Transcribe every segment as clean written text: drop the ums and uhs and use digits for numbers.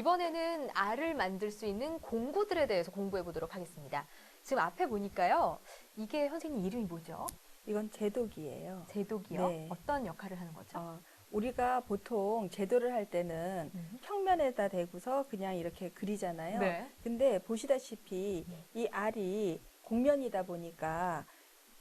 이번에는 알을 만들 수 있는 공구들에 대해서 공부해 보도록 하겠습니다. 지금 앞에 보니까요. 이게 선생님 이름이 뭐죠? 이건 제독이에요. 제독이요? 네. 어떤 역할을 하는 거죠? 우리가 보통 제도를 할 때는 평면에다 대고서 그냥 이렇게 그리잖아요. 네. 근데 보시다시피 이 알이 곡면이다 보니까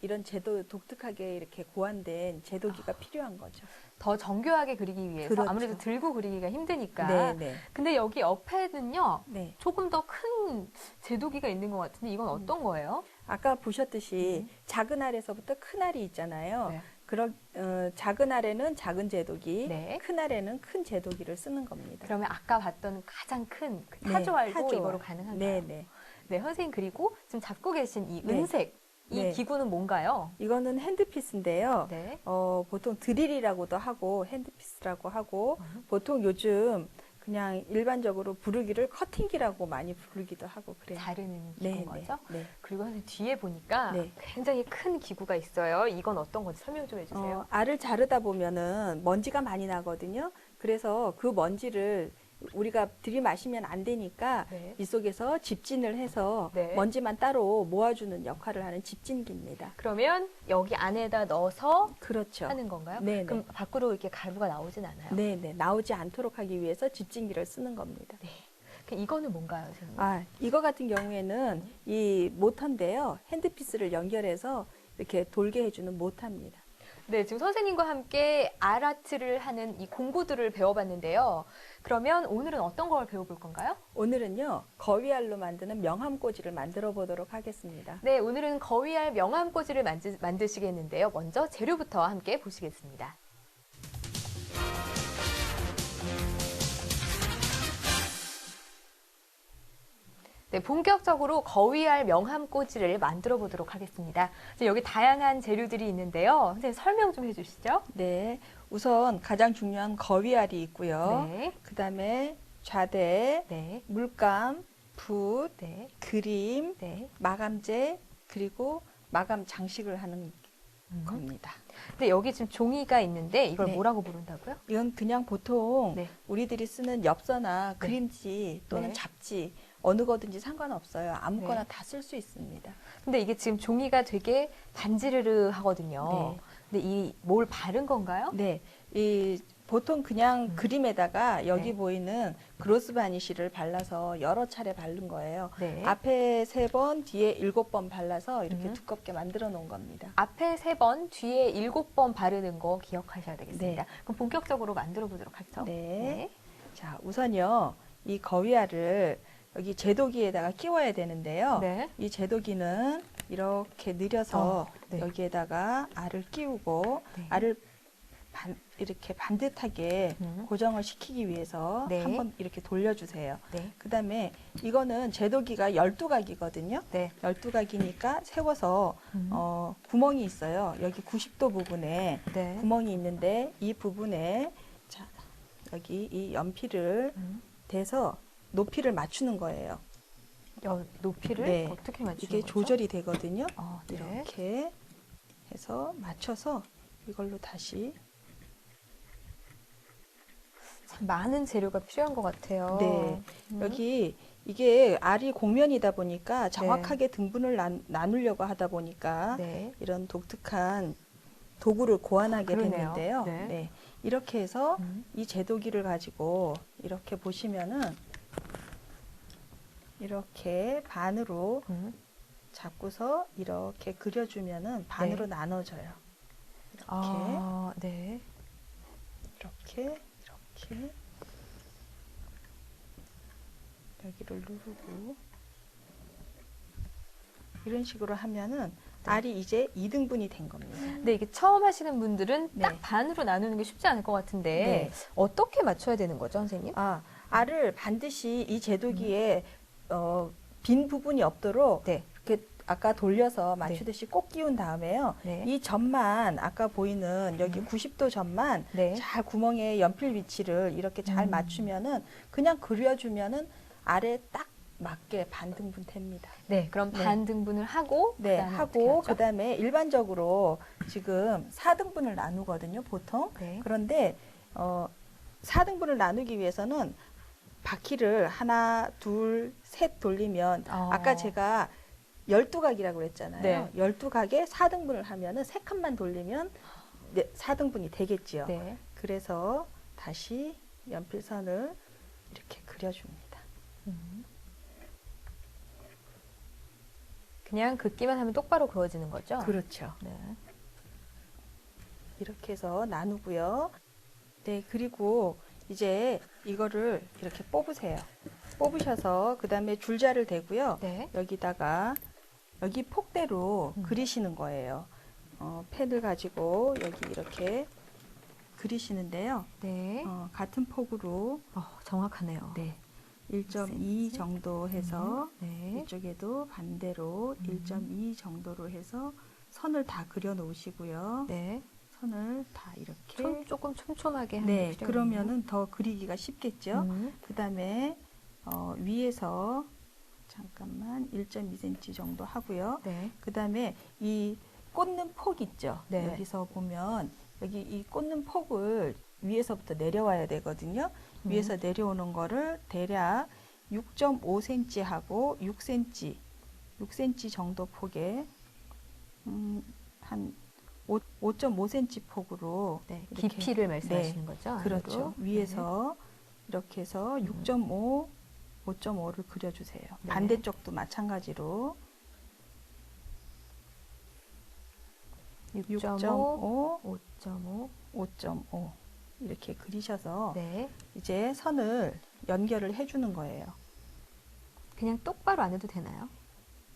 이런 제도 독특하게 이렇게 고안된 제도기가 필요한 거죠. 더 정교하게 그리기 위해서 그렇죠. 아무래도 들고 그리기가 힘드니까. 네, 네. 근데 여기 옆에는요. 네. 조금 더 큰 제독이가 있는 것 같은데 이건 어떤 거예요? 아까 보셨듯이 작은 알에서부터 큰 알이 있잖아요. 네. 작은 알에는 작은 제도기, 네. 큰 알에는 큰 제도기를 쓰는 겁니다. 그러면 아까 봤던 가장 큰 네, 타조알도 타조알. 이거로 가능한가요? 네, 네. 네, 선생님 그리고 지금 잡고 계신 이 네. 은색 이 네. 기구는 뭔가요? 이거는 핸드피스인데요. 네. 보통 드릴이라고도 하고 핸드피스라고 하고 보통 요즘 그냥 일반적으로 부르기를 커팅기라고 많이 부르기도 하고 그래요. 자르는 네, 기구인 네, 거죠? 네. 그리고 선생님 뒤에 보니까 네. 굉장히 큰 기구가 있어요. 이건 어떤 건지 설명 좀 해주세요. 알을 자르다 보면은 먼지가 많이 나거든요. 그래서 그 먼지를 우리가 들이마시면 안 되니까 네. 이 속에서 집진을 해서 네. 먼지만 따로 모아주는 역할을 하는 집진기입니다. 그러면 여기 안에다 넣어서 그렇죠. 하는 건가요? 네네. 그럼 밖으로 이렇게 가루가 나오진 않아요? 네네. 나오지 않도록 하기 위해서 집진기를 쓰는 겁니다. 네. 그럼 이거는 뭔가요, 선생님? 이거 같은 경우에는 이 모터인데요. 핸드피스를 연결해서 이렇게 돌게 해주는 모터입니다. 네, 지금 선생님과 함께 알아트를 하는 이 공구들을 배워봤는데요. 그러면 오늘은 어떤 걸 배워볼 건가요? 오늘은요, 거위알로 만드는 명함꽂이를 만들어 보도록 하겠습니다. 네, 오늘은 거위알 명함꽂이를 만드시겠는데요. 먼저 재료부터 함께 보시겠습니다. 네, 본격적으로 거위알 명함꽂이를 만들어 보도록 하겠습니다. 여기 다양한 재료들이 있는데요. 선생님 설명 좀 해주시죠. 네, 우선 가장 중요한 거위알이 있고요. 네, 그 다음에 좌대, 네, 물감, 붓, 네, 그림, 네. 마감재, 그리고 마감 장식을 하는 겁니다. 근데 여기 지금 종이가 있는데 이걸 네. 뭐라고 부른다고요? 이건 그냥 보통 네. 우리들이 쓰는 엽서나 그림지 또는 네. 잡지 어느 거든지 상관없어요. 아무거나 네. 다 쓸 수 있습니다. 근데 이게 지금 종이가 되게 반지르르 하거든요. 네. 근데 이 뭘 바른 건가요? 네, 이 보통 그냥 그림에다가 여기 네. 보이는 그로스 바니쉬를 발라서 여러 차례 바른 거예요. 네. 앞에 3번, 뒤에 7번 발라서 이렇게 음. 두껍게 만들어 놓은 겁니다. 앞에 3번, 뒤에 7번 바르는 거 기억하셔야 되겠습니다. 네. 그럼 본격적으로 만들어 보도록 하죠. 네. 자, 우선요, 이 거위알을 여기 제도기에다가 끼워야 되는데요. 네. 이 제도기는 이렇게 늘여서 네. 여기에다가 알을 끼우고 네. 알을 이렇게 반듯하게 음. 고정을 시키기 위해서 네. 한번 이렇게 돌려주세요. 네. 그 다음에 이거는 제도기가 12각이거든요. 네. 12각이니까 세워서 음. 구멍이 있어요. 여기 90도 부분에 네. 구멍이 있는데 이 부분에 자, 여기 이 연필을 음. 대서 높이를 맞추는 거예요. 높이를 네. 어떻게 맞추는 이게 거죠? 조절이 되거든요. 네. 이렇게 해서 맞춰서 이걸로 다시 참 많은 재료가 필요한 것 같아요. 네. 음. 여기 이게 알이 곡면이다 보니까 정확하게 등분을 나누려고 하다 보니까 네. 이런 독특한 도구를 고안하게 그러네요. 됐는데요. 네. 네. 이렇게 해서 음. 이 제도기를 가지고 이렇게 보시면은 이렇게 반으로 음. 잡고서 이렇게 그려주면은 반으로 네. 나눠져요. 이렇게 네. 이렇게 여기를 누르고 이런 식으로 하면은 알이 이제 2등분이 된 겁니다. 근데 이게 처음 하시는 분들은 네. 딱 반으로 나누는 게 쉽지 않을 것 같은데 네. 어떻게 맞춰야 되는 거죠, 선생님? 알을 반드시 이 제도기에 빈 부분이 없도록 네. 이렇게 아까 돌려서 맞추듯이 꼭 끼운 다음에요. 네. 이 점만 아까 보이는 여기 90도 점만 네. 잘 구멍에 연필 위치를 이렇게 잘 맞추면은 그냥 그려주면은 알에 딱 맞게 반등분 됩니다. 네, 그럼 네. 반 등분을 하고 네, 그다음에 어떻게 하고 하죠? 그다음에 일반적으로 지금 4등분을 나누거든요, 보통. 네. 그런데 4등분을 나누기 위해서는 바퀴를 하나, 둘, 셋 돌리면 아까 제가 12각이라고 그랬잖아요. 네. 12각에 4등분을 하면은 3칸만 돌리면 4등분이 되겠지요. 네. 그래서 다시 연필선을 이렇게 그려줍니다. 그냥 긋기만 하면 똑바로 그어지는 거죠? 그렇죠. 네. 이렇게 해서 나누고요. 네, 그리고 이제 이거를 이렇게 뽑으세요. 뽑으셔서 그 다음에 줄자를 대고요. 네. 여기다가 여기 폭대로 그리시는 거예요. 펜을 가지고 여기 이렇게 그리시는데요. 네. 같은 폭으로 정확하네요. 네, 1.2 정도 해서 네. 이쪽에도 반대로 1.2 정도로 해서 선을 다 그려 놓으시고요. 네. 선을 다 이렇게 조금 촘촘하게 하는 네, 필요가 그러면은 더 그리기가 쉽겠죠. 있네요. 그 다음에 위에서 잠깐만 1.2cm 정도 하고요. 네. 그 다음에 이 꽂는 폭 있죠. 네. 여기서 보면 여기 이 꽂는 폭을 위에서부터 내려와야 되거든요. 위에서 내려오는 거를 대략 6.5cm 하고 6cm 정도 폭에 한 5.5cm 폭으로 네. 이렇게, 깊이를 말씀하시는 거죠? 안으로? 그렇죠. 위에서 이렇게 해서 6.5, 5.5를 그려주세요. 네. 반대쪽도 마찬가지로 6.5, 6.5, 5.5. 5.5 이렇게 그리셔서 네. 이제 선을 연결을 해주는 거예요. 그냥 똑바로 안 해도 되나요?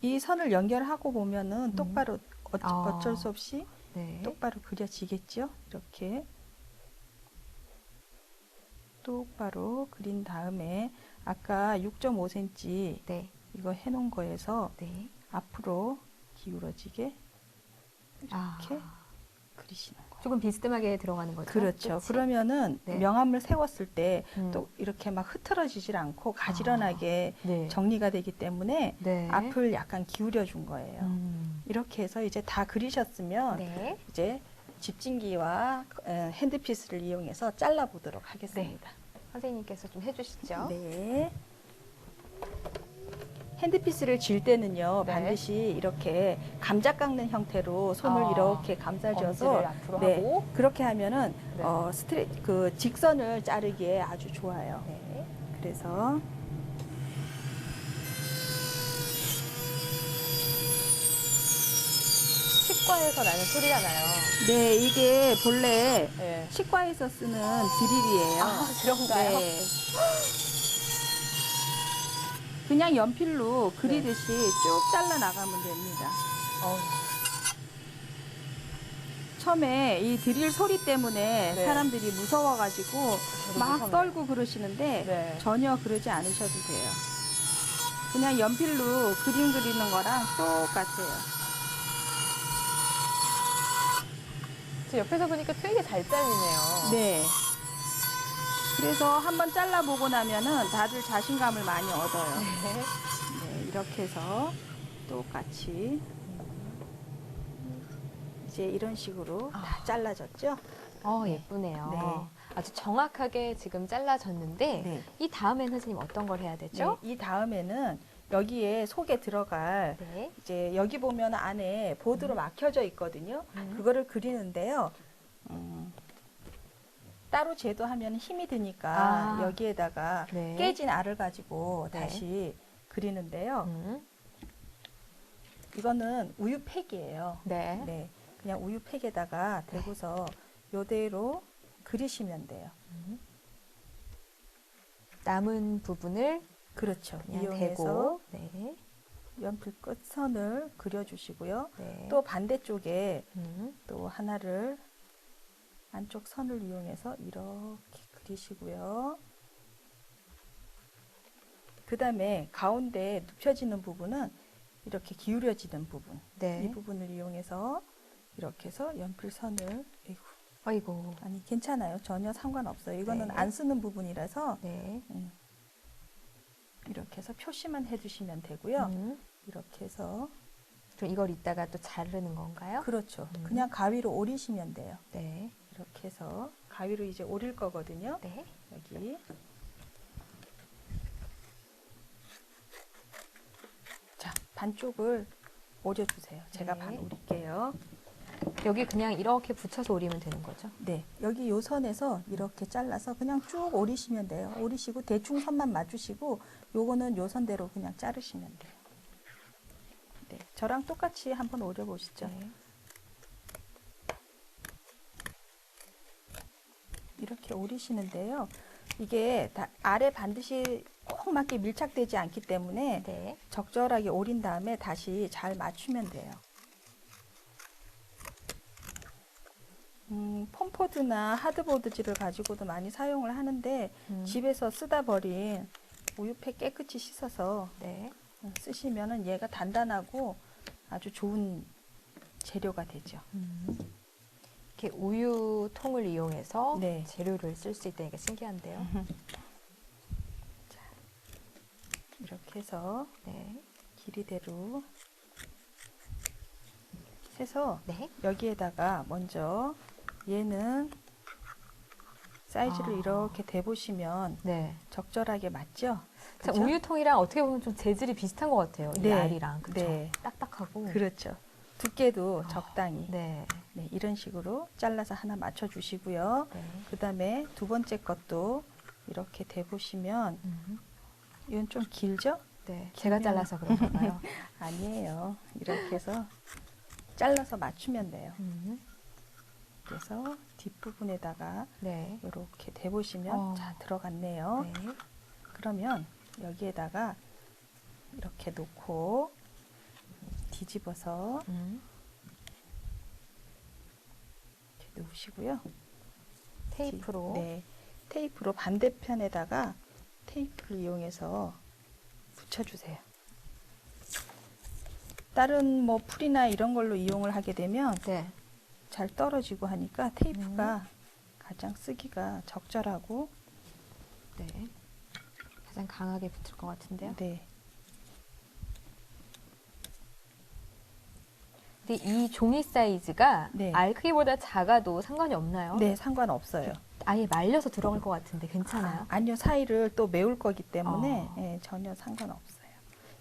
이 선을 연결하고 보면은 똑바로 아. 어쩔 수 없이 네. 똑바로 그려지겠죠? 이렇게 똑바로 그린 다음에 아까 6.5cm 네. 이거 해놓은 거에서 네. 앞으로 기울어지게 이렇게 그리시는 거예요. 조금 비스듬하게 들어가는 거죠? 그렇죠. 끝이? 그러면은 네. 명암을 세웠을 때 음. 또 이렇게 막 흐트러지질 않고 가지런하게 네. 정리가 되기 때문에 네. 앞을 약간 기울여 준 거예요. 이렇게 해서 이제 다 그리셨으면 네. 이제 집진기와 핸드피스를 이용해서 잘라 보도록 하겠습니다. 선생님께서 좀 해주시죠. 네. 핸드피스를 질 때는요, 네. 반드시 이렇게 감자 깎는 형태로 손을 이렇게 감싸줘서 엄지를 앞으로 하고. 그렇게 하면은 네. 그 직선을 자르기에 아주 좋아요. 네. 그래서 치과에서 나는 소리가 나요. 네, 이게 본래 네. 치과에서 쓰는 드릴이에요. 그런가요? 네. 그냥 연필로 그리듯이 쭉 잘라 나가면 됩니다. 처음에 이 드릴 소리 때문에 네. 사람들이 무서워가지고 막 무섭네요. 떨고 그러시는데 네. 전혀 그러지 않으셔도 돼요. 그냥 연필로 그림 그리는 거랑 똑같아요. 저 옆에서 보니까 되게 잘 잘리네요. 네. 그래서 한번 잘라보고 나면은 다들 자신감을 많이 얻어요. 네. 네, 이렇게 해서 똑같이 이제 이런 식으로 다 잘라졌죠? 예쁘네요. 네. 아주 정확하게 지금 잘라졌는데 네. 이 다음에는 선생님 어떤 걸 해야 되죠? 네, 이 다음에는 여기에 속에 들어갈 네. 이제 여기 보면 안에 보드로 막혀져 있거든요. 그거를 그리는데요. 따로 제도하면 힘이 드니까 여기에다가 네. 깨진 알을 가지고 네. 다시 그리는데요. 음. 이거는 우유팩이에요. 네. 네, 그냥 우유팩에다가 대고서 요대로 그리시면 돼요. 남은 부분을 그렇죠. 그냥 이용해서 대고 네. 연필 끝선을 그려주시고요. 네. 또 반대쪽에 음. 또 하나를 안쪽 선을 이용해서 이렇게 그리시고요. 그 다음에 가운데 눕혀지는 부분은 이렇게 기울여지는 부분, 네. 이 부분을 이용해서 이렇게 해서 연필선을 아이고. 아니 괜찮아요. 전혀 상관없어요. 이거는 네. 안 쓰는 부분이라서 네. 이렇게 해서 표시만 해주시면 되고요. 이렇게 해서 그럼 이걸 이따가 또 자르는 건가요? 그렇죠. 그냥 가위로 오리시면 돼요. 네. 이렇게 해서 가위로 이제 오릴 거거든요. 네. 여기 반쪽을 오려주세요. 제가 네. 반 오릴게요. 여기 그냥 이렇게 붙여서 오리면 되는 거죠? 네, 여기 요 선에서 이렇게 잘라서 그냥 쭉 오리시면 돼요. 오리시고 대충 선만 맞추시고 요거는 요 선대로 그냥 자르시면 돼요. 네, 저랑 똑같이 한번 오려보시죠. 네. 이렇게 오리시는데요. 이게 다 아래 반드시 꼭 맞게 밀착되지 않기 때문에 네. 적절하게 오린 다음에 다시 잘 맞추면 돼요. 폼포드나 하드보드지를 가지고도 많이 사용을 하는데 집에서 쓰다 버린 우유팩 깨끗이 씻어서 네. 쓰시면은 얘가 단단하고 아주 좋은 재료가 되죠. 이렇게 우유통을 이용해서 네. 재료를 쓸 수 있다니까 신기한데요. 이렇게 해서 네. 길이대로 해서 네. 여기에다가 먼저 얘는 사이즈를 아. 이렇게 대보시면 네. 적절하게 맞죠? 참 그죠? 우유통이랑 어떻게 보면 좀 재질이 비슷한 것 같아요. 이 네. 알이랑. 그쵸? 네. 딱딱하고. 그렇죠. 두께도 적당히 네. 네, 이런 식으로 잘라서 하나 맞춰주시고요. 네. 그 다음에 두 번째 것도 이렇게 대보시면 이건 좀 길죠? 네. 제가 잘라서 그런가 봐요. 아니에요. 이렇게 해서 잘라서 맞추면 돼요. 그래서 뒷부분에다가 네. 이렇게 대보시면 자 들어갔네요. 네. 그러면 여기에다가 이렇게 놓고 뒤집어서 이렇게 놓으시고요. 테이프로. 네, 테이프로 반대편에다가 테이프를 이용해서 붙여주세요. 다른 뭐 풀이나 이런 걸로 이용을 하게 되면 네. 잘 떨어지고 하니까 테이프가 가장 쓰기가 적절하고 네. 가장 강하게 붙을 것 같은데요. 네. 근데 이 종이 사이즈가 네. 알 크기보다 작아도 상관이 없나요? 네, 상관없어요. 아예 말려서 들어갈 것 같은데 괜찮아요? 아니요, 사이를 또 메울 거기 때문에 아. 예, 전혀 상관없어요.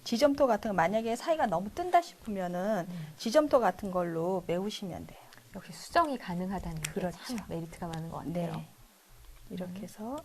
지점토 같은 거 만약에 사이가 너무 뜬다 싶으면은 지점토 같은 걸로 메우시면 돼요. 역시 수정이 가능하다는 게 그렇죠. 참 메리트가 많은 것 같아요. 네. 이렇게 해서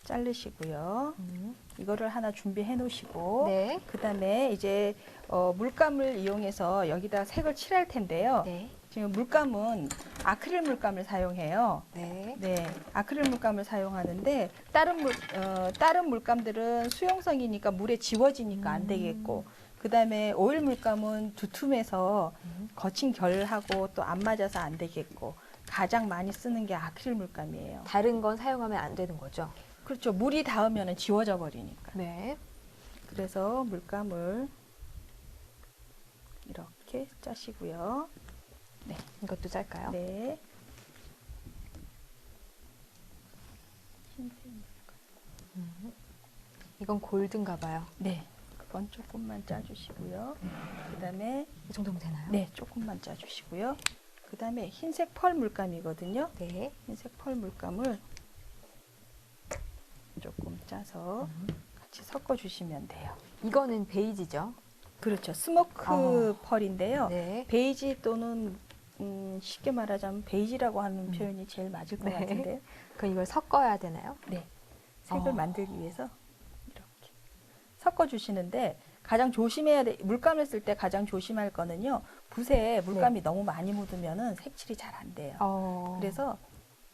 자르시고요. 음. 이거를 하나 준비해 놓으시고 네. 그 다음에 이제 물감을 이용해서 여기다 색을 칠할 텐데요. 네. 지금 물감은 아크릴 물감을 사용해요. 네. 네, 아크릴 물감을 사용하는데 다른 물감들은 수용성이니까 물에 지워지니까 안 되겠고, 그 다음에 오일 물감은 두툼해서 거친 결하고 또 안 맞아서 안 되겠고, 가장 많이 쓰는 게 아크릴 물감이에요. 다른 건 사용하면 안 되는 거죠? 그렇죠. 물이 닿으면 지워져 버리니까. 네. 그래서 물감을 이렇게 짜시고요. 네. 이것도 짤까요? 네. 이건 골든가 봐요. 네. 그건 조금만 짜주시고요. 그 다음에, 이 정도면 되나요? 네, 조금만 짜주시고요. 그 다음에 흰색 펄 물감이거든요. 네. 흰색 펄 물감을 조금 짜서 같이 섞어주시면 돼요. 이거는 베이지죠? 그렇죠. 스모크 펄인데요. 네. 베이지 또는 쉽게 말하자면 베이지라고 하는 표현이 제일 맞을 것 네. 같은데요. 그럼 이걸 섞어야 되나요? 네. 색을 만들기 위해서 이렇게 섞어주시는데 가장 조심해야 돼. 물감을 쓸 때 가장 조심할 거는요. 붓에 물감이 너무 많이 묻으면은 색칠이 잘 안 돼요. 그래서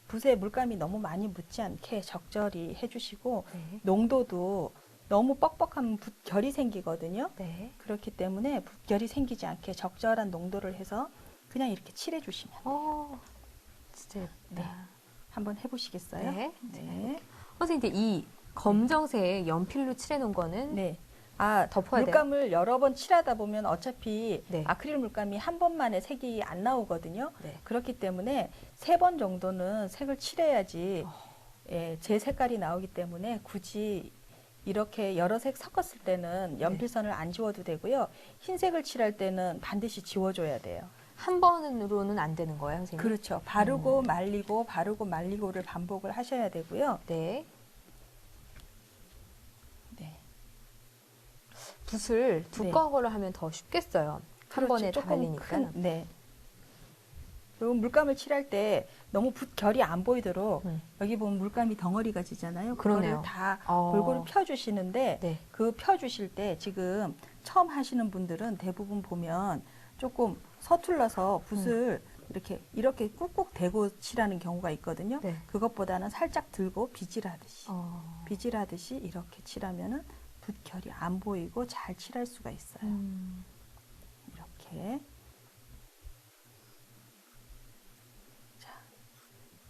붓에 물감이 너무 많이 묻지 않게 적절히 해주시고 네. 농도도 너무 뻑뻑하면 붓결이 생기거든요. 네. 그렇기 때문에 붓결이 생기지 않게 적절한 농도를 해서 그냥 이렇게 칠해주시면 진짜 예쁘다. 네. 한번 해보시겠어요? 네. 네. 선생님, 근데 이 검정색 연필로 칠해놓은 거는 네. 덮어야 돼요? 물감을 여러 번 칠하다 보면 어차피 네. 아크릴 물감이 한 번만에 색이 안 나오거든요. 네. 그렇기 때문에 3번 정도는 색을 칠해야지 예, 제 색깔이 나오기 때문에 굳이 이렇게 여러 색 섞었을 때는 연필선을 안 지워도 되고요. 흰색을 칠할 때는 반드시 지워줘야 돼요. 한 번으로는 안 되는 거예요, 선생님? 그렇죠. 바르고 말리고 바르고 말리고를 반복을 하셔야 되고요. 네. 네. 붓을 두꺼운 걸로 하면 더 쉽겠어요. 한 번에 다 조금 말리니까. 네. 그리고 물감을 칠할 때 너무 붓 결이 안 보이도록 여기 보면 물감이 덩어리가 지잖아요. 그러네요. 그거를 다 어. 골고루 펴주시는데 네. 그 펴주실 때 지금 처음 하시는 분들은 대부분 보면 조금 서툴러서 붓을 이렇게 꾹꾹 대고 칠하는 경우가 있거든요. 네. 그것보다는 살짝 들고 빗질하듯이 어. 빗질하듯이 이렇게 칠하면은 붓 결이 안 보이고 잘 칠할 수가 있어요. 이렇게.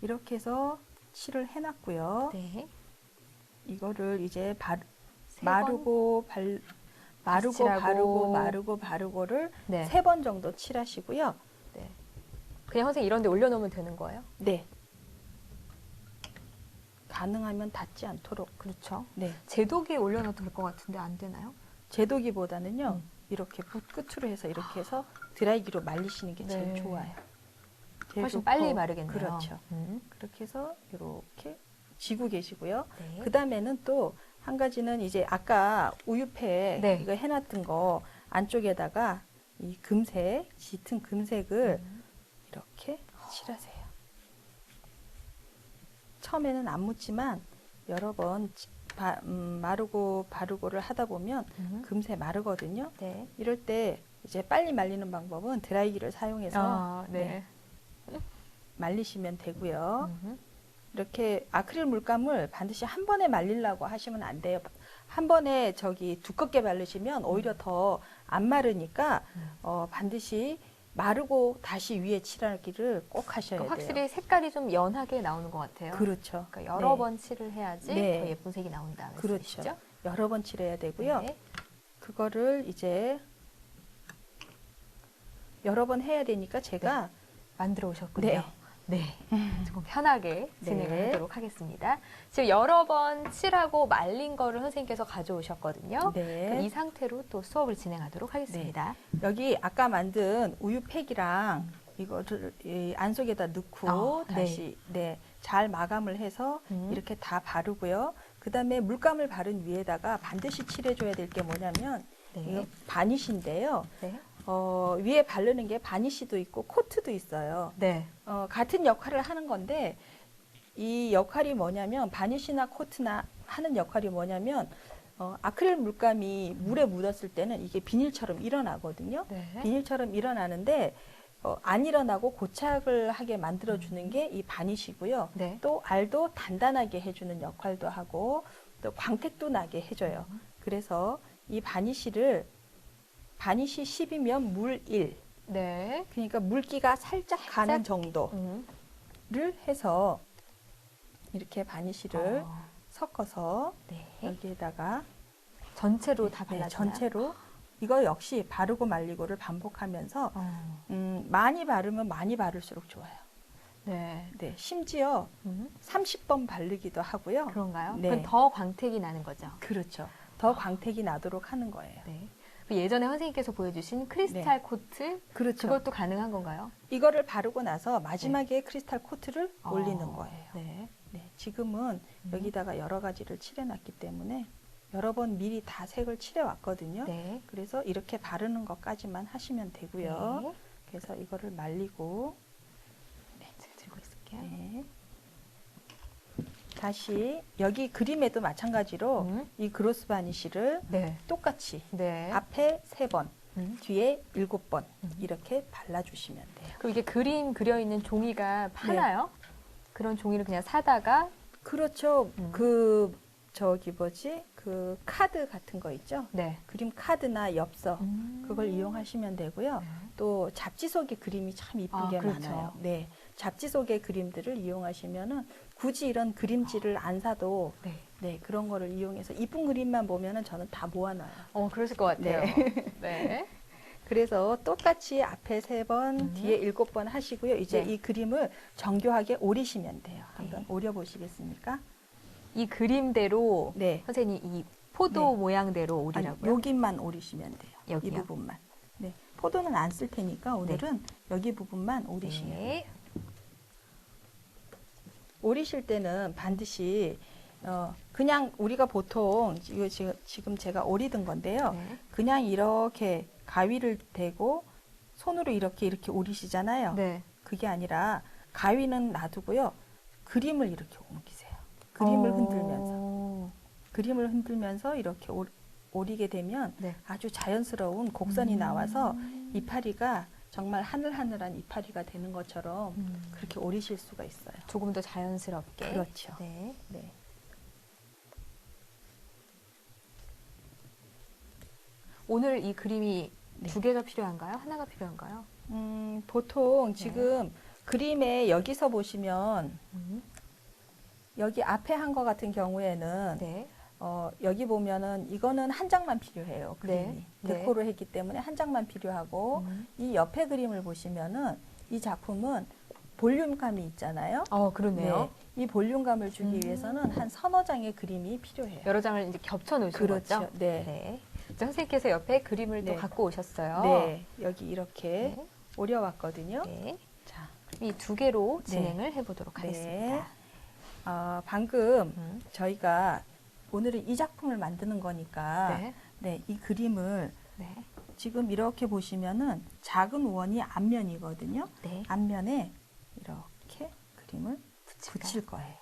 이렇게 해서 칠을 해놨고요. 네. 이거를 이제 세 마르고 칠하고. 바르고를 네. 3번 정도 칠하시고요. 네. 그냥 선생님 이런 데 올려놓으면 되는 거예요? 네. 가능하면 닿지 않도록. 그렇죠. 네. 제도기에 올려놔도 될 것 같은데 안 되나요? 제도기보다는요. 이렇게 붓 끝으로 해서 이렇게 해서 드라이기로 말리시는 게 제일 네. 좋아요. 제일 훨씬 좋고. 빨리 마르겠네요. 그렇죠. 그렇게 해서 이렇게 지고 계시고요. 네. 그 다음에는 또 한 가지는 이제 아까 우유팩 네. 이거 해놨던 거 안쪽에다가 이 금색, 짙은 금색을 이렇게 칠하세요. 처음에는 안 묻지만 여러 번 마르고 바르고를 하다 보면 금세 마르거든요. 네. 이럴 때 이제 빨리 말리는 방법은 드라이기를 사용해서 네. 말리시면 되고요. 음. 이렇게 아크릴 물감을 반드시 한 번에 말리려고 하시면 안 돼요. 한 번에 두껍게 바르시면 오히려 더 안 마르니까 반드시 마르고 다시 위에 칠하기를 꼭 하셔야 그러니까 돼요. 확실히 색깔이 좀 연하게 나오는 것 같아요. 그렇죠. 그러니까 여러 네. 번 칠을 해야지 네. 더 예쁜 색이 나온다. 그렇죠. 말씀이시죠? 여러 번 칠해야 되고요. 네. 그거를 이제 여러 번 해야 되니까 제가 만들어 오셨군요. 네. 네. 조금 편하게 네. 진행을 하도록 하겠습니다. 지금 여러 번 칠하고 말린 거를 선생님께서 가져오셨거든요. 네. 이 상태로 또 수업을 진행하도록 하겠습니다. 여기 아까 만든 우유팩이랑 이거를 이 안속에다 넣고 다시 잘 마감을 해서 이렇게 다 바르고요. 그다음에 물감을 바른 위에다가 반드시 칠해줘야 될 게 뭐냐면 네. 이거 바니쉬인데요. 네. 위에 바르는 게 바니쉬도 있고 코트도 있어요. 네. 같은 역할을 하는 건데 이 역할이 뭐냐면 바니쉬나 코트나 하는 역할이 뭐냐면 아크릴 물감이 물에 묻었을 때는 이게 비닐처럼 일어나거든요. 네. 비닐처럼 일어나는데 안 일어나고 고착을 하게 만들어주는 게 이 바니쉬고요. 네. 또 알도 단단하게 해주는 역할도 하고 또 광택도 나게 해줘요. 그래서 이 바니쉬 10이면 물 1. 네. 그러니까 물기가 살짝 가는 정도를 해서 이렇게 바니쉬를 섞어서 네. 여기에다가 전체로 다 네, 발라주나요? 전체로 이거 역시 바르고 말리고를 반복하면서 많이 바르면 많이 바를수록 좋아요. 네. 네, 심지어 30번 바르기도 하고요. 그런가요? 네. 그럼 더 광택이 나는 거죠? 그렇죠. 더 광택이 나도록 하는 거예요. 네. 예전에 선생님께서 보여주신 크리스탈 코트 그렇죠. 그것도 가능한 건가요? 이거를 바르고 나서 마지막에 크리스탈 코트를 올리는 거예요. 네. 네, 지금은 여기다가 여러 가지를 칠해놨기 때문에 여러 번 미리 다 색을 칠해왔거든요. 네. 그래서 이렇게 바르는 것까지만 하시면 되고요. 네. 그래서 이거를 말리고 제가 들고 있을게요. 네. 다시 여기 그림에도 마찬가지로 이 그로스 바니쉬를 네. 똑같이 네. 앞에 3번, 뒤에 7번 이렇게 발라주시면 돼요. 그리고 이게 그림 그려 있는 종이가 파나요? 그런 종이를 그냥 사다가 그렇죠. 그 카드 같은 거 있죠? 네. 그림 카드나 엽서 그걸 이용하시면 되고요. 네. 또 잡지 속에 그림이 참 이쁜 게 그렇죠. 많아요. 네, 잡지 속의 그림들을 이용하시면은 굳이 이런 그림지를 안 사도 네. 네, 그런 거를 이용해서 이쁜 그림만 보면은 저는 다 모아놔요. 그러실 것 같아요. 네. 그래서 똑같이 앞에 3번, 뒤에 7번 하시고요. 이제 네. 이 그림을 정교하게 오리시면 돼요. 한번 네. 오려 보시겠습니까? 이 그림대로 네. 선생님 이 포도 네. 모양대로 아니, 오리라고요? 여기만 오리시면 돼요. 여기요? 이 부분만. 네. 포도는 안 쓸 테니까 오늘은 여기 부분만 오리시면 돼요. 네. 오리실 때는 반드시 그냥 우리가 보통 이거 지금 제가 오리 든 건데요. 네. 그냥 이렇게 가위를 대고 손으로 이렇게 오리시잖아요. 네. 그게 아니라 가위는 놔두고요. 그림을 이렇게 옮기세요. 그림을 흔들면서 이렇게 오리게 되면 네. 아주 자연스러운 곡선이 나와서 이파리가 정말 하늘하늘한 이파리가 되는 것처럼 그렇게 오리실 수가 있어요. 조금 더 자연스럽게. 그렇죠. 네. 네. 오늘 이 그림이 네. 2개가 필요한가요? 하나가 필요한가요? 보통 지금 그림에 여기서 보시면 여기 앞에 한 거 같은 경우에는 네. 여기 보면은 이거는 한 장만 필요해요. 그림이. 네. 네. 데코를 했기 때문에 한 장만 필요하고 이 옆에 그림을 보시면은 이 작품은 볼륨감이 있잖아요. 그러네요. 네. 이 볼륨감을 주기 위해서는 한 서너 장의 그림이 필요해요. 여러 장을 이제 겹쳐 놓으신 그렇죠. 거죠? 네. 네. 선생님께서 옆에 그림을 네. 또 갖고 오셨어요. 네. 여기 이렇게 네. 오려왔거든요. 네. 자, 이 2개로 네. 진행을 해보도록 네. 하겠습니다. 방금 저희가 오늘은 이 작품을 만드는 거니까 네. 네, 이 그림을 네. 지금 이렇게 보시면은 작은 원이 앞면이거든요. 네. 앞면에 이렇게 그림을 붙일 거예요.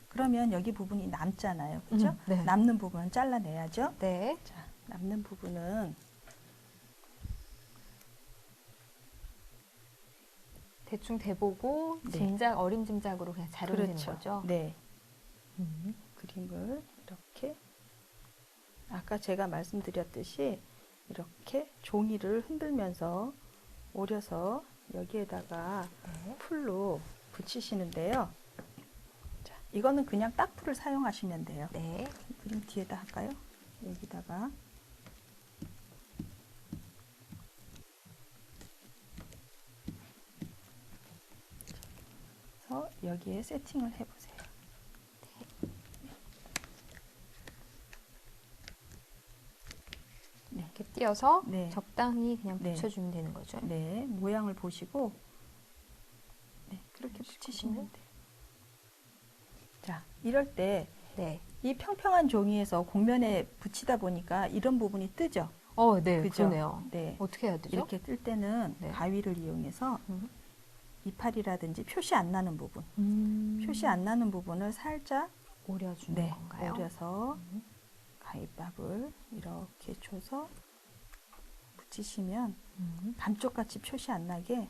그러면 여기 부분이 남잖아요. 그죠? 네. 남는 부분은 잘라내야죠. 네. 자, 남는 부분은 대충 대보고 네. 어린 짐작으로 그냥 자르면 되는 거죠? 네. 음. 그림을 이렇게 아까 제가 말씀드렸듯이 이렇게 종이를 흔들면서 오려서 여기에다가 네. 풀로 붙이시는데요. 자, 이거는 그냥 딱풀을 사용하시면 돼요. 네. 그림 뒤에다 할까요? 여기다가 그래서 여기에 세팅을 해보세요. 네. 이렇게 띄어서 네. 적당히 그냥 네. 붙여주면 되는 거죠? 네, 모양을 보시고 네, 그렇게 붙이시면 돼요. 자, 이럴 때 네. 이 평평한 종이에서 곡면에 붙이다 보니까 이런 부분이 뜨죠. 네. 그죠? 그러네요. 네. 어떻게 해야 되죠? 이렇게 뜰 때는 네. 가위를 이용해서 음. 이파리라든지 표시 안 나는 부분, 표시 안 나는 부분을 살짝 오려주는 건가요? 오려서 가위밥을 이렇게 줘서 붙이시면 감쪽같이 표시 안 나게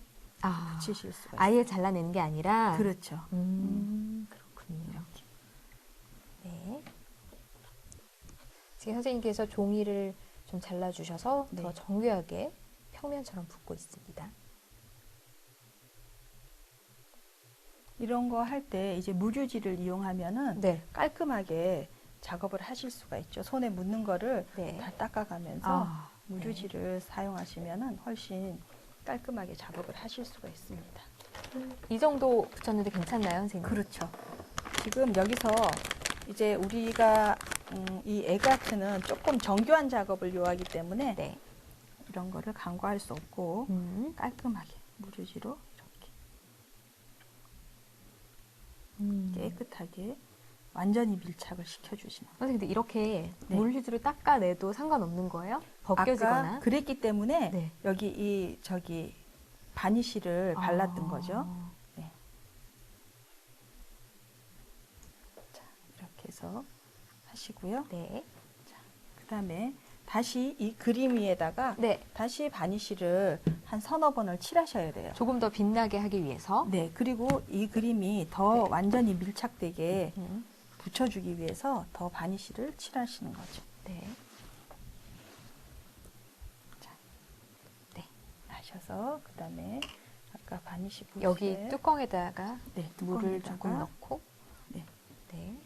붙이실 수가 있어요. 아예 잘라내는 게 아니라? 그렇죠. 그렇군요. 이렇게. 네. 지금 선생님께서 종이를 좀 잘라주셔서 네. 더 정교하게 평면처럼 붓고 있습니다. 이런 거 할 때 이제 무휴지를 이용하면은 네. 깔끔하게 작업을 하실 수가 있죠. 손에 묻는 거를 네. 다 닦아가면서 무휴지를 사용하시면은 훨씬 깔끔하게 작업을 하실 수가 있습니다. 이 정도 붙였는데 괜찮나요, 선생님? 그렇죠. 지금 여기서 이제 우리가 이 에그아트는 조금 정교한 작업을 요하기 때문에 네. 이런 거를 간과할 수 없고 깔끔하게 무휴지로 이렇게 깨끗하게 완전히 밀착을 시켜주시는 거예요. 선생님, 근데 이렇게 네. 물휴지로 닦아내도 상관없는 거예요? 벗겨지거나? 아까 그랬기 때문에 네. 여기 바니쉬를 발랐던 거죠. 네. 자, 이렇게 해서 하시고요. 네. 그 다음에 다시 이 그림 위에다가 네. 다시 바니쉬를 한 서너 번을 칠하셔야 돼요. 조금 더 빛나게 하기 위해서. 네, 그리고 이 그림이 더 완전히 밀착되게 붙여주기 위해서 더 바니쉬를 칠하시는 거죠. 네. 자, 네, 하셔서 그 다음에 아까 바니쉬 붓을 여기 뚜껑에다가 네, 물을 뚜껑에다가 조금 넣고. 네. 네.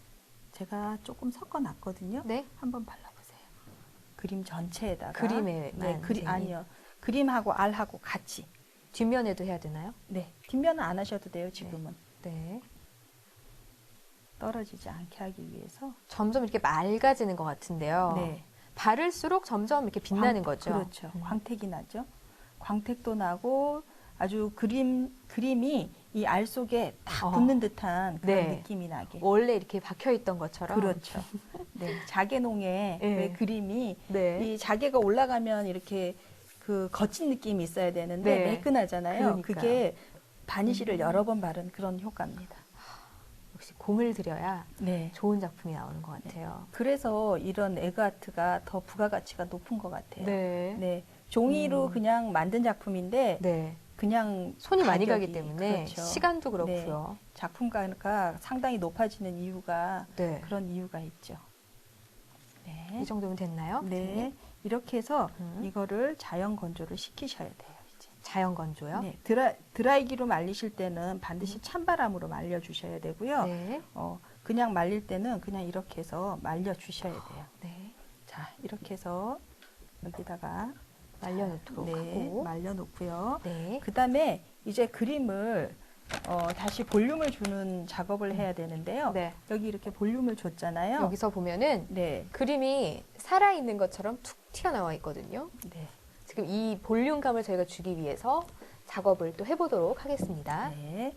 제가 조금 섞어놨거든요. 네. 한번 발라보세요. 그림 전체에다가. 그림에만 네, 선생님? 아니요. 그림하고 알하고 같이. 뒷면에도 해야 되나요? 네, 뒷면은 안 하셔도 돼요. 지금은 네. 떨어지지 않게 하기 위해서. 점점 이렇게 맑아지는 것 같은데요. 네, 바를수록 점점 이렇게 빛나는 거죠. 그렇죠. 광택이 나죠. 광택도 나고 아주 그림이 이 알 속에 딱 어. 붙는 듯한 그런 네. 느낌이 나게. 원래 이렇게 박혀 있던 것처럼. 그렇죠. 네, 자개농의 네. 왜 그림이 네. 이 자개가 올라가면 이렇게 그 거친 느낌이 있어야 되는데 네. 매끈하잖아요. 그러니까요. 그게 바니쉬를 여러 번 바른 그런 효과입니다. 역시 공을 들여야 네. 좋은 작품이 나오는 것 같아요. 그래서 이런 에그아트가 더 부가가치가 높은 것 같아요. 네. 네. 종이로 그냥 만든 작품인데 네. 그냥 손이 많이 가기 가격이, 때문에 그렇죠. 시간도 그렇고요. 작품가가 상당히 높아지는 이유가 네. 그런 이유가 있죠. 네. 이 정도면 됐나요? 네. 이렇게 해서 음. 이거를 자연 건조를 시키셔야 돼요. 이제. 자연 건조요? 네. 드라이기로 말리실 때는 반드시 찬바람으로 말려 주셔야 되고요. 네. 그냥 말릴 때는 그냥 이렇게 해서 말려 주셔야 돼요. 네. 자, 이렇게 해서 여기다가 말려놓도록 네, 하고. 말려 놓고요. 네. 그다음에 이제 그림을 다시 볼륨을 주는 작업을 해야 되는데요. 네. 여기 이렇게 볼륨을 줬잖아요. 여기서 보면은 네. 그림이 살아있는 것처럼 툭 튀어나와 있거든요. 네. 지금 이 볼륨감을 저희가 주기 위해서 작업을 또 해보도록 하겠습니다. 네.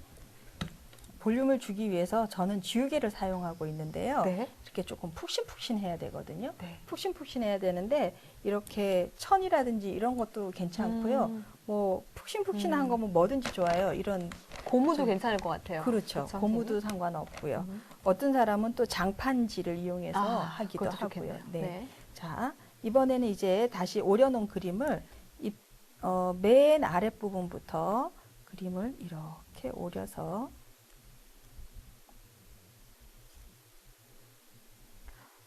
볼륨을 주기 위해서 저는 지우개를 사용하고 있는데요. 네. 이렇게 조금 푹신푹신해야 되거든요. 네. 푹신푹신해야 되는데 이렇게 천이라든지 이런 것도 괜찮고요. 뭐 푹신푹신한 거면 뭐든지 좋아요. 이런 고무도 괜찮을 것 같아요. 그렇죠. 그쵸, 고무도 선생님? 상관없고요. 음. 어떤 사람은 또 장판지를 이용해서 하기도 그것도 하고요. 좋겠네요. 네. 네. 자, 이번에는 이제 다시 오려놓은 그림을 맨 아랫부분부터 그림을 이렇게 오려서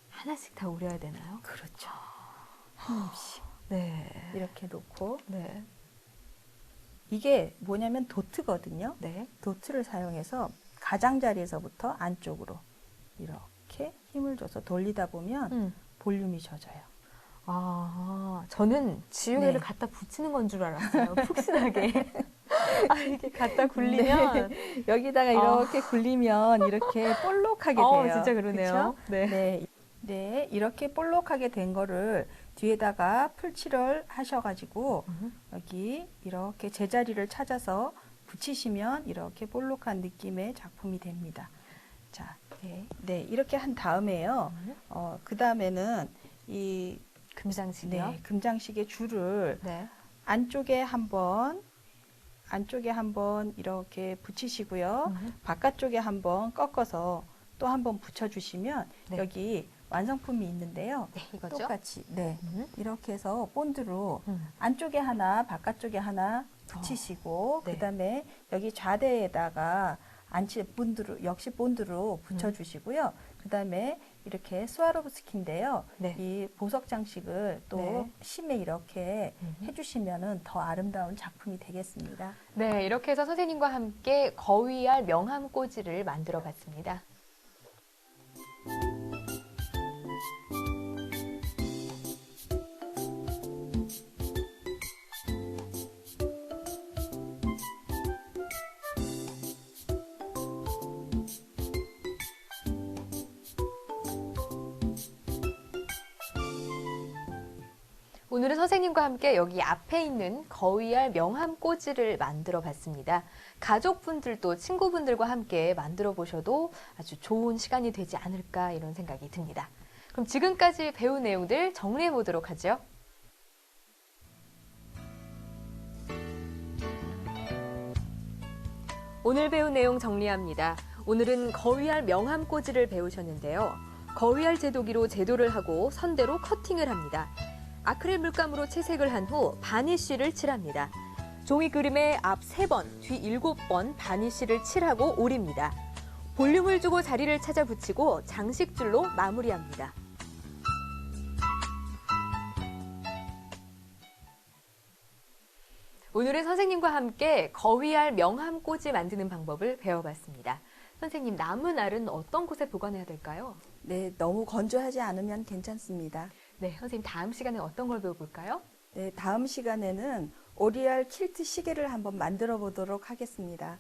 하나씩 다 오려야 되나요? 그렇죠. 한 입씩 네. 이렇게 놓고 네. 이게 뭐냐면 도트거든요. 네. 도트를 사용해서 가장자리에서부터 안쪽으로 이렇게 힘을 줘서 돌리다 보면 볼륨이 젖어요. 저는 지우개를 네. 갖다 붙이는 건 줄 알았어요. 푹신하게. 이게 갖다 굴리면. 여기다가 이렇게 굴리면 이렇게 볼록하게 돼요. 진짜 그러네요. 그쵸? 네. 네. 네, 이렇게 볼록하게 된 거를 뒤에다가 풀칠을 하셔가지고 여기 이렇게 제자리를 찾아서 붙이시면 이렇게 볼록한 느낌의 작품이 됩니다. 자, 네, 이렇게 한 다음에요. 그 다음에는 이 금장식이요? 네, 금장식의 줄을 네. 안쪽에 한번 이렇게 붙이시고요. 바깥쪽에 한번 꺾어서 또 한번 붙여주시면 네. 여기 완성품이 있는데요. 네, 이거죠? 똑같이 네, 음. 이렇게 해서 본드로 음. 안쪽에 하나, 바깥쪽에 하나 붙이시고 네. 그다음에 여기 좌대에다가 역시 본드로 붙여주시고요. 그다음에 이렇게 스와로브스키인데요. 네. 이 보석 장식을 또 네. 심에 이렇게 해주시면은 더 아름다운 작품이 되겠습니다. 네, 이렇게 해서 선생님과 함께 거위알 명함 꽂이를 만들어 봤습니다. 오늘은 선생님과 함께 여기 앞에 있는 거위알 명함 꽂이를 만들어 봤습니다. 가족분들도 친구분들과 함께 만들어 보셔도 아주 좋은 시간이 되지 않을까 이런 생각이 듭니다. 그럼 지금까지 배운 내용들 정리해 보도록 하죠. 오늘 배운 내용 정리합니다. 오늘은 거위알 명함 꽂이를 배우셨는데요. 거위알 제도기로 제도를 하고 선대로 커팅을 합니다. 아크릴 물감으로 채색을 한 후 바니쉬를 칠합니다. 종이 그림에 앞 3번, 뒤 7번 바니쉬를 칠하고 오립니다. 볼륨을 주고 자리를 찾아 붙이고 장식줄로 마무리합니다. 오늘은 선생님과 함께 거위알 명함 꽂이 만드는 방법을 배워봤습니다. 선생님, 남은 알은 어떤 곳에 보관해야 될까요? 네, 너무 건조하지 않으면 괜찮습니다. 네, 선생님 다음 시간에 어떤 걸 배워볼까요? 네, 다음 시간에는 오리알 킬트 시계를 한번 만들어 보도록 하겠습니다.